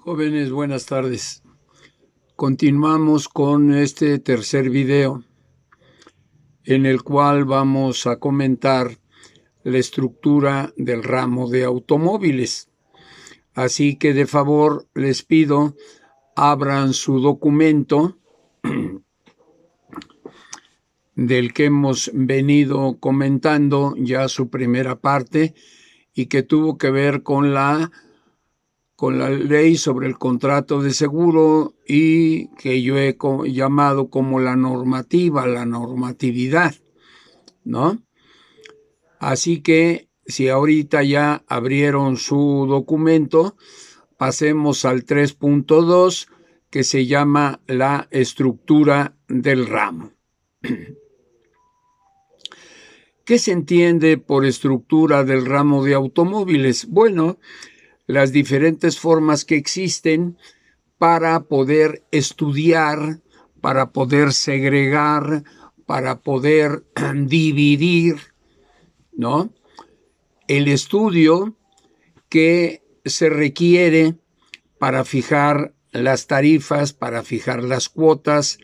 Jóvenes, buenas tardes. Continuamos con este tercer video en el cual vamos a comentar la estructura del ramo de automóviles. Así que de favor les pido abran su documento del que hemos venido comentando ya su primera parte y que tuvo que ver con la ley sobre el contrato de seguro y que yo he llamado como la normatividad, ¿no? Así que si ahorita ya abrieron su documento, pasemos al 3.2 que se llama la estructura del ramo. ¿Qué se entiende por estructura del ramo de automóviles? Bueno, las diferentes formas que existen para poder estudiar, para poder segregar, para poder dividir, ¿no? El estudio que se requiere para fijar las tarifas, para fijar las cuotas,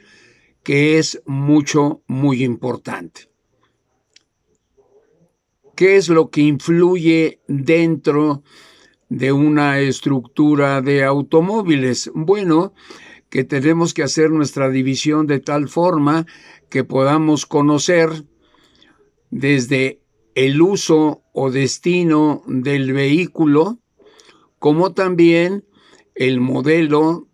que es muy importante. ¿Qué es lo que influye dentro de una estructura de automóviles? Bueno, que tenemos que hacer nuestra división de tal forma que podamos conocer desde el uso o destino del vehículo, como también el modelo,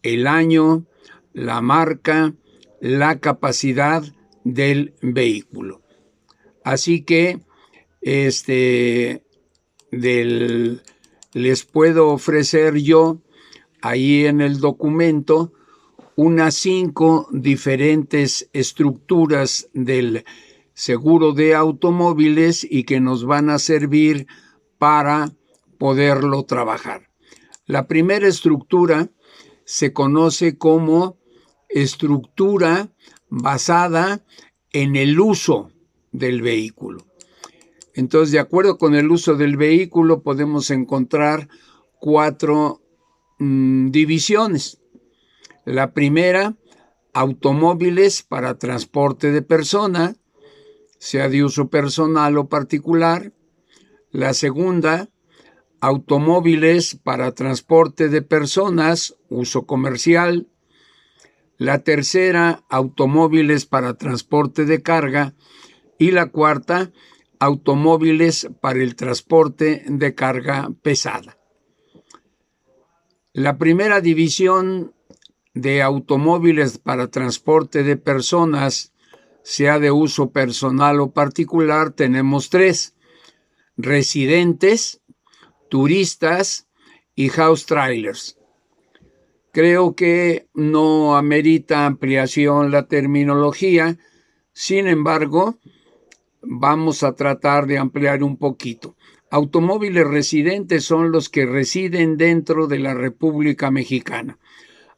el año, la marca, la capacidad del vehículo. Así que les puedo ofrecer yo ahí en el documento unas 5 diferentes estructuras del seguro de automóviles y que nos van a servir para poderlo trabajar. La primera estructura se conoce como estructura basada en el uso del vehículo. Entonces, de acuerdo con el uso del vehículo, podemos encontrar 4 divisiones. La primera, automóviles para transporte de persona, sea de uso personal o particular. La segunda, automóviles para transporte de personas, uso comercial. La tercera, automóviles para transporte de carga. Y la cuarta, automóviles para el transporte de carga pesada. La primera división de automóviles para transporte de personas, sea de uso personal o particular, tenemos 3: residentes, turistas y house trailers. Creo que no amerita ampliación la terminología, sin embargo, vamos a tratar de ampliar un poquito. Automóviles residentes son los que residen dentro de la República Mexicana.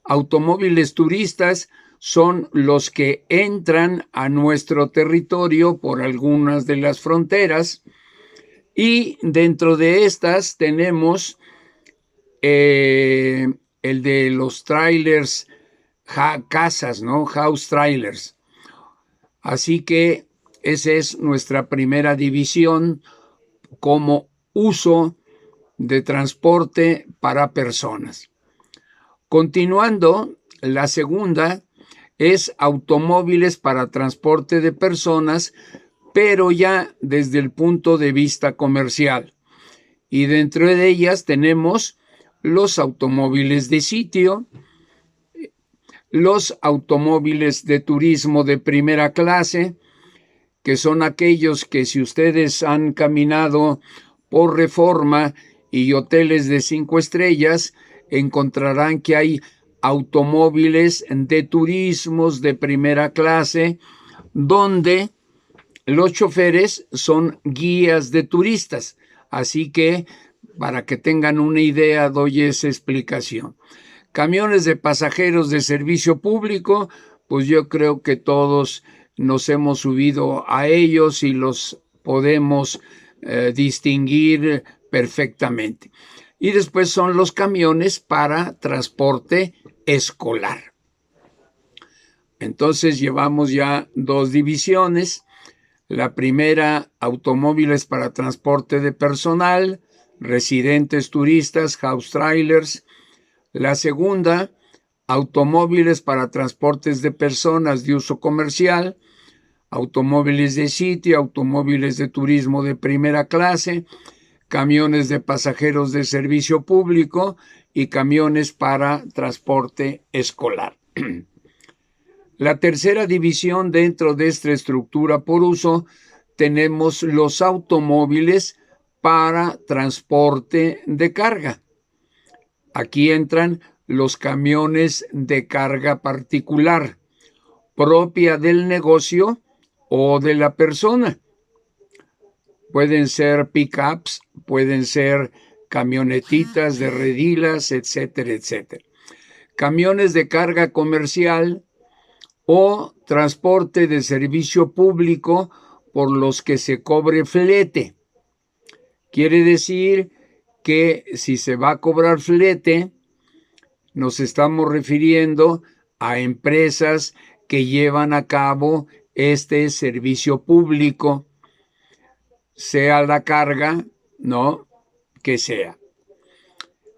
Automóviles turistas son los que entran a nuestro territorio por algunas de las fronteras y dentro de estas tenemos el de los trailers, casas, ¿no? House trailers. Así que esa es nuestra primera división como uso de transporte para personas. Continuando, la segunda es automóviles para transporte de personas, pero ya desde el punto de vista comercial. Y dentro de ellas tenemos los automóviles de sitio, los automóviles de turismo de primera clase, que son aquellos que si ustedes han caminado por Reforma y hoteles de 5 estrellas, encontrarán que hay automóviles de turismos de primera clase, donde los choferes son guías de turistas. Así que, para que tengan una idea, doy esa explicación. Camiones de pasajeros de servicio público, pues yo creo que todos nos hemos subido a ellos y los podemos distinguir perfectamente. Y después son los camiones para transporte escolar. Entonces llevamos ya 2 divisiones. La primera, automóviles para transporte de personal, residentes turistas, house trailers. La segunda, automóviles para transportes de personas de uso comercial, automóviles de sitio, automóviles de turismo de primera clase, camiones de pasajeros de servicio público y camiones para transporte escolar. La tercera división dentro de esta estructura por uso tenemos los automóviles para transporte de carga. Aquí entran los camiones de carga particular, propia del negocio o de la persona. Pueden ser pickups, pueden ser camionetitas de redilas, etcétera, etcétera. Camiones de carga comercial o transporte de servicio público por los que se cobre flete. Quiere decir que si se va a cobrar flete, nos estamos refiriendo a empresas que llevan a cabo este servicio público, sea la carga, ¿no?, que sea.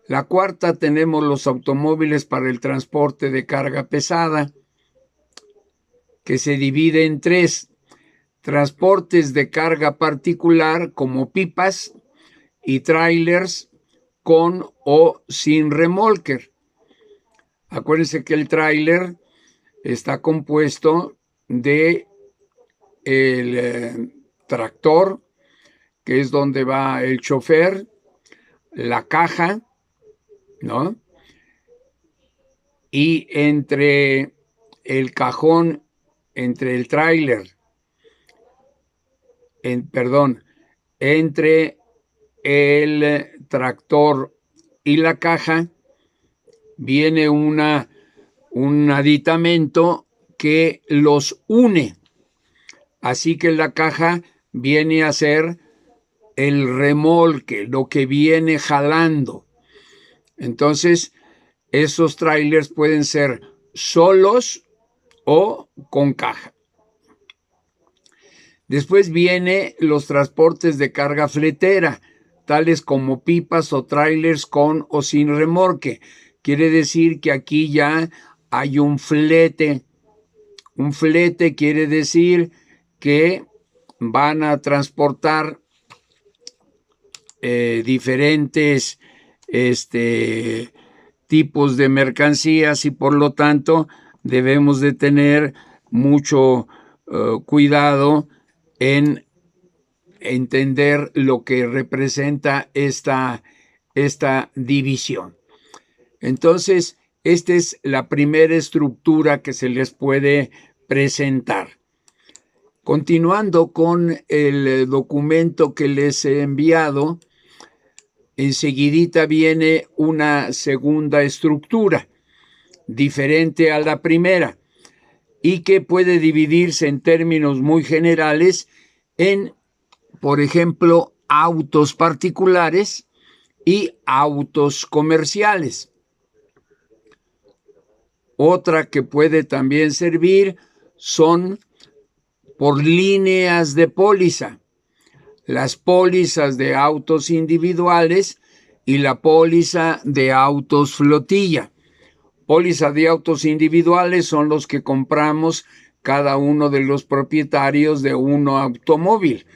La cuarta, tenemos los automóviles para el transporte de carga pesada, que se divide en 3. Transportes de carga particular como pipas y trailers con o sin remolque. Acuérdense que el tráiler está compuesto de el tractor, que es donde va el chofer, la caja, ¿no? Y entre el cajón, entre el tráiler, entre el tractor y la caja, viene un aditamento que los une. Así que la caja viene a ser el remolque, lo que viene jalando. Entonces, esos trailers pueden ser solos o con caja. Después viene los transportes de carga fletera, tales como pipas o trailers con o sin remolque. Quiere decir que aquí ya hay un flete. Un flete quiere decir que van a transportar diferentes tipos de mercancías y por lo tanto debemos de tener mucho cuidado en entender lo que representa esta división. Entonces, esta es la primera estructura que se les puede presentar. Continuando con el documento que les he enviado, enseguidita viene una segunda estructura, diferente a la primera, y que puede dividirse en términos muy generales en, por ejemplo, autos particulares y autos comerciales. Otra que puede también servir son por líneas de póliza, las pólizas de autos individuales y la póliza de autos flotilla. Póliza de autos individuales son los que compramos cada uno de los propietarios de un automóvil.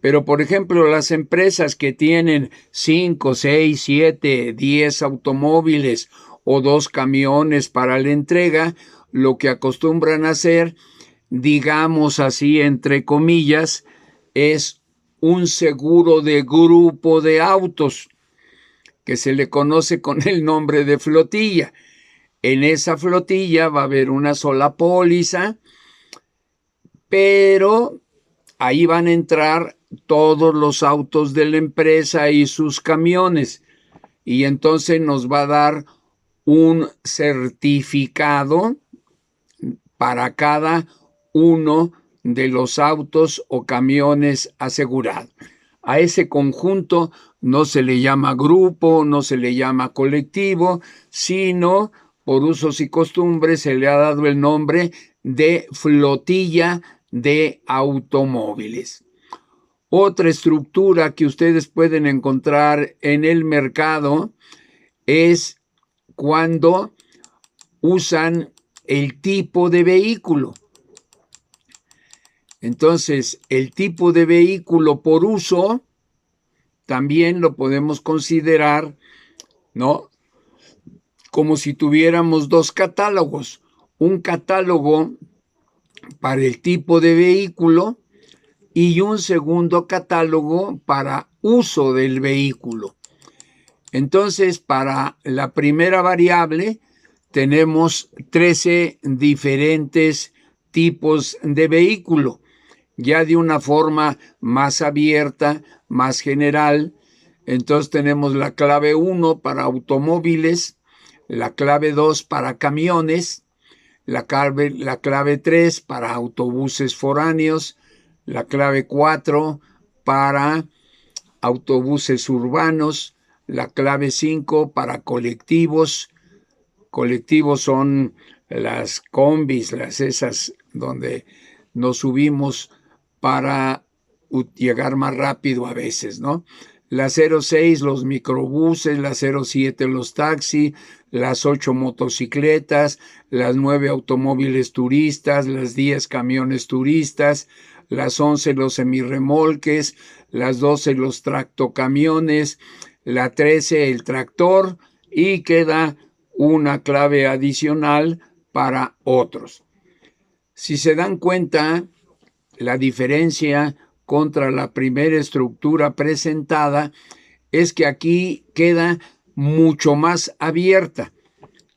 Pero, por ejemplo, las empresas que tienen 5, 6, 7, 10 automóviles o 2 camiones para la entrega, lo que acostumbran a hacer, digamos así, entre comillas, es un seguro de grupo de autos, que se le conoce con el nombre de flotilla. En esa flotilla va a haber una sola póliza, pero ahí van a entrar todos los autos de la empresa y sus camiones. Y entonces nos va a dar un certificado para cada uno de los autos o camiones asegurados. A ese conjunto no se le llama grupo, no se le llama colectivo, sino por usos y costumbres se le ha dado el nombre de flotilla de automóviles. Otra estructura que ustedes pueden encontrar en el mercado es cuando usan el tipo de vehículo. Entonces, el tipo de vehículo por uso también lo podemos considerar, ¿no?, como si tuviéramos dos catálogos. Un catálogo para el tipo de vehículo y un segundo catálogo para uso del vehículo. Entonces, para la primera variable tenemos 13 diferentes tipos de vehículo, ya de una forma más abierta, más general. Entonces tenemos la clave 1 para automóviles, la clave 2 para camiones, la clave 3 para autobuses foráneos, la clave 4 para autobuses urbanos, la clave 5 para colectivos. Colectivos son las combis, las esas donde nos subimos para llegar más rápido a veces, ¿no? La 06, los microbuses, la 07, los taxis, las 8 motocicletas, las 9 automóviles turistas, las 10 camiones turistas, las 11 los semirremolques, las 12 los tractocamiones, la 13 el tractor, y queda una clave adicional para otros. Si se dan cuenta, la diferencia contra la primera estructura presentada es que aquí queda mucho más abierta.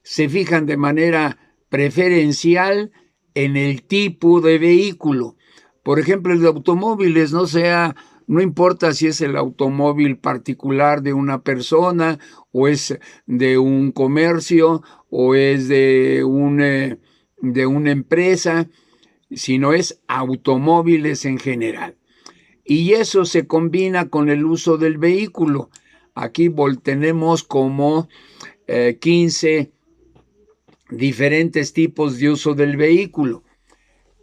Se fijan de manera preferencial en el tipo de vehículo. Por ejemplo, el de automóviles, no importa si es el automóvil particular de una persona o es de un comercio o es de una empresa, sino es automóviles en general. Y eso se combina con el uso del vehículo. Aquí tenemos como 15 diferentes tipos de uso del vehículo.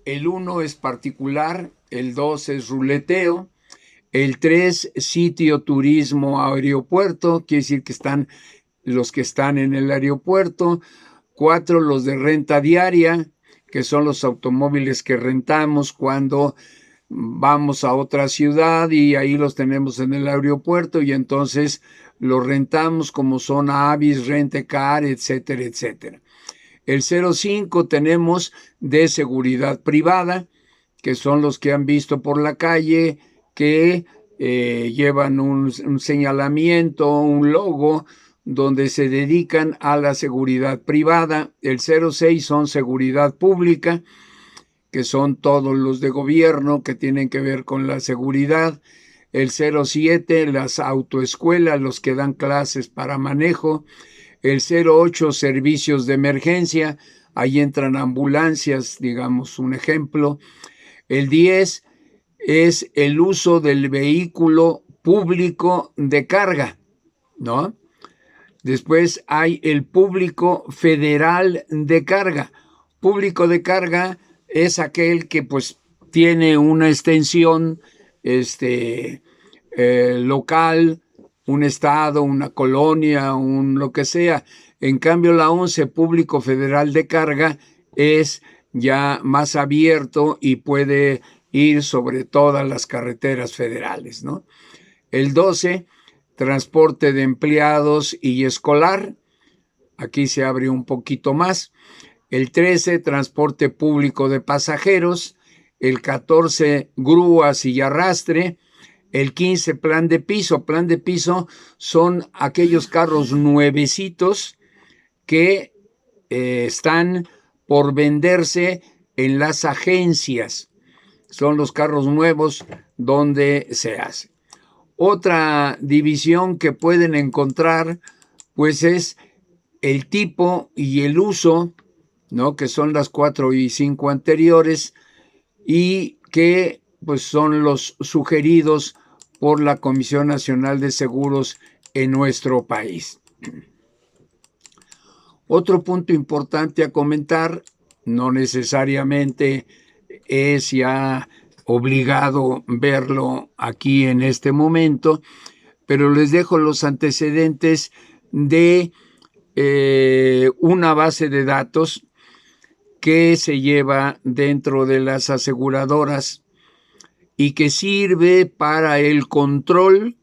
El 1 es particular, el 2 es ruleteo, el 3 sitio, turismo, aeropuerto, quiere decir que están los que están en el aeropuerto. 4 los de renta diaria, que son los automóviles que rentamos cuando vamos a otra ciudad y ahí los tenemos en el aeropuerto y entonces los rentamos, como son Avis, Rent-A-Car, etcétera, etcétera. El 05 tenemos de seguridad privada, que son los que han visto por la calle, que llevan un señalamiento, un logo, donde se dedican a la seguridad privada. El 06 son seguridad pública, que son todos los de gobierno que tienen que ver con la seguridad. El 07, las autoescuelas, los que dan clases para manejo. El 08, servicios de emergencia, ahí entran ambulancias, digamos un ejemplo. El 10 es el uso del vehículo público de carga, ¿no? Después hay el público federal de carga. Público de carga es aquel que pues tiene una extensión local, un estado, una colonia, lo que sea. En cambio, la 11, público federal de carga, es ya más abierto y puede ir sobre todas las carreteras federales, ¿no? El 12, transporte de empleados y escolar. Aquí se abre un poquito más. El 13, transporte público de pasajeros. El 14, grúas y arrastre. El 15, plan de piso. Plan de piso son aquellos carros nuevecitos que están por venderse en las agencias. Son los carros nuevos donde se hace. Otra división que pueden encontrar, pues, es el tipo y el uso, ¿no?, que son las 4 y 5 anteriores y que pues son los sugeridos por la Comisión Nacional de Seguros en nuestro país. Otro punto importante a comentar, no necesariamente es ya obligado verlo aquí en este momento, pero les dejo los antecedentes de una base de datos que se lleva dentro de las aseguradoras y que sirve para el control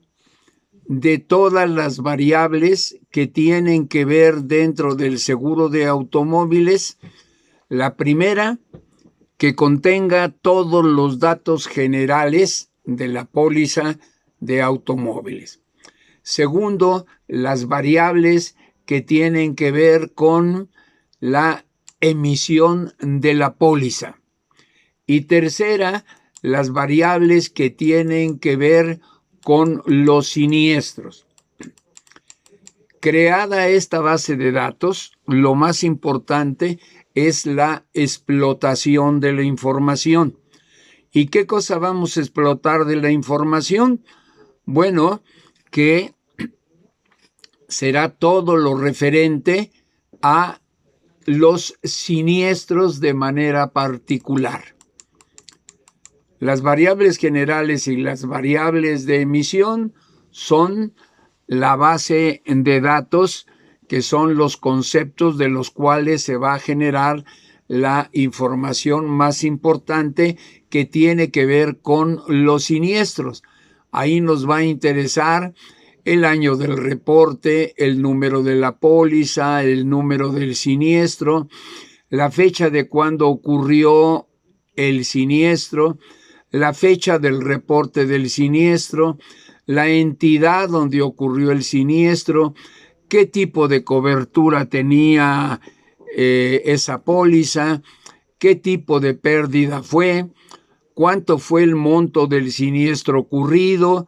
de todas las variables que tienen que ver dentro del seguro de automóviles. La primera, que contenga todos los datos generales de la póliza de automóviles. Segundo, las variables que tienen que ver con la emisión de la póliza. Y tercera, las variables que tienen que ver con los siniestros. Creada esta base de datos, lo más importante es la explotación de la información. ¿Y qué cosa vamos a explotar de la información? Bueno, que será todo lo referente a los siniestros de manera particular. Las variables generales y las variables de emisión son la base de datos, que son los conceptos de los cuales se va a generar la información más importante que tiene que ver con los siniestros. Ahí nos va a interesar el año del reporte, el número de la póliza, el número del siniestro, la fecha de cuando ocurrió el siniestro, la fecha del reporte del siniestro, la entidad donde ocurrió el siniestro, qué tipo de cobertura tenía esa póliza, qué tipo de pérdida fue, cuánto fue el monto del siniestro ocurrido,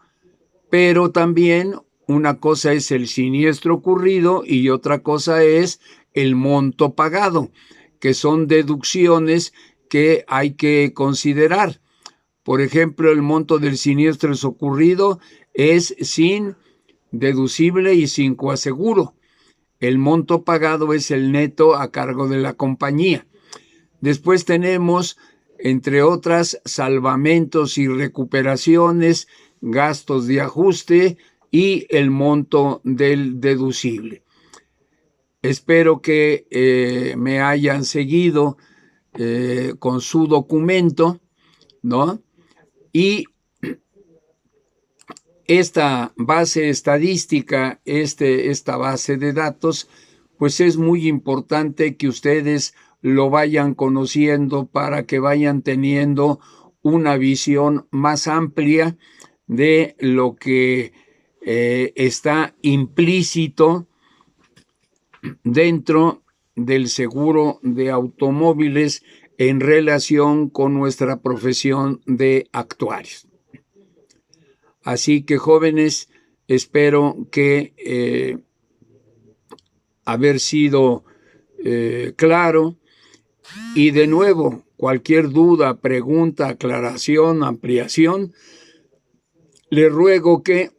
pero también una cosa es el siniestro ocurrido y otra cosa es el monto pagado, que son deducciones que hay que considerar. Por ejemplo, el monto del siniestro ocurrido es sin deducible y sin coaseguro. El monto pagado es el neto a cargo de la compañía. Después tenemos, entre otras, salvamentos y recuperaciones, gastos de ajuste y el monto del deducible. Espero que me hayan seguido con su documento, ¿no? Y esta base estadística, esta base de datos, pues es muy importante que ustedes lo vayan conociendo para que vayan teniendo una visión más amplia de lo que está implícito dentro del seguro de automóviles en relación con nuestra profesión de actuarios. Así que, jóvenes, espero que haber sido claro, y de nuevo, cualquier duda, pregunta, aclaración, ampliación, les ruego que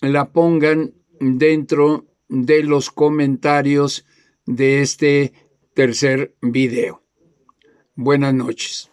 la pongan dentro de los comentarios de este tercer video. Buenas noches.